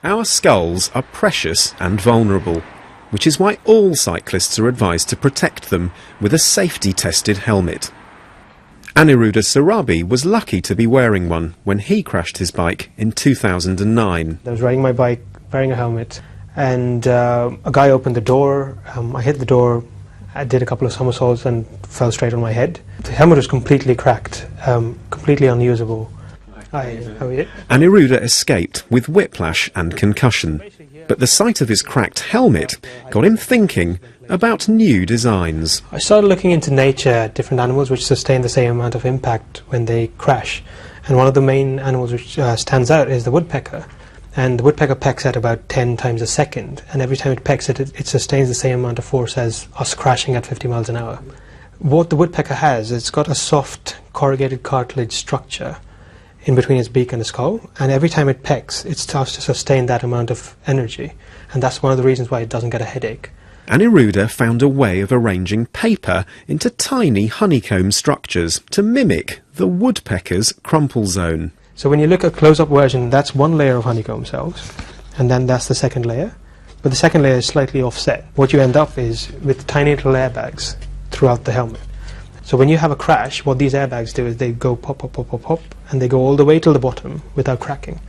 Our skulls are precious and vulnerable, which is why all cyclists are advised to protect them with a safety-tested helmet. Aniruddha Sarabi was lucky to be wearing one when he crashed his bike in 2009. I was riding my bike wearing a helmet, and a guy opened the door. I hit the door, I did a couple of somersaults and fell straight on my head. The helmet was completely cracked, completely unusable. Aniruddha escaped with whiplash and concussion, but the sight of his cracked helmet got him thinking about new designs. I started looking into nature, different animals which sustain the same amount of impact when they crash. And one of the main animals which stands out is the woodpecker. And the woodpecker pecks at about 10 times a second, and every time it pecks it sustains the same amount of force as us crashing at 50 miles an hour. What the woodpecker has, it's got a soft corrugated cartilage structure in between its beak and the skull, and every time it pecks, it starts to sustain that amount of energy, and that's one of the reasons why it doesn't get a headache. Aniruddha found a way of arranging paper into tiny honeycomb structures to mimic the woodpecker's crumple zone. So when you look at a close-up version, that's one layer of honeycomb cells, and then that's the second layer, but the second layer is slightly offset. What you end up is with tiny little airbags throughout the helmet. So when you have a crash, what these airbags do is they go pop, pop, pop, pop, pop, and they go all the way to the bottom without cracking.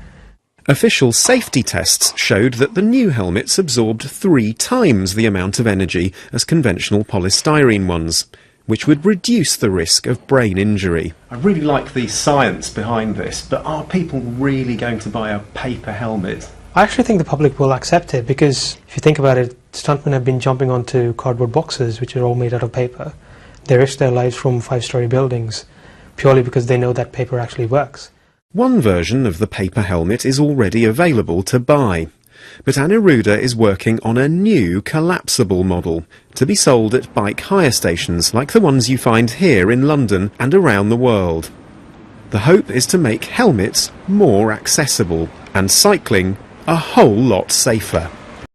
Official safety tests showed that the new helmets absorbed 3 times the amount of energy as conventional polystyrene ones, which would reduce the risk of brain injury. I really like the science behind this, but are people really going to buy a paper helmet? I actually think the public will accept it, because if you think about it, stuntmen have been jumping onto cardboard boxes which are all made out of paper. They risk their lives from 5-story buildings purely because they know that paper actually works. One version of the paper helmet is already available to buy, but Aniruddha is working on a new collapsible model to be sold at bike hire stations like the ones you find here in London and around the world. The hope is to make helmets more accessible and cycling a whole lot safer.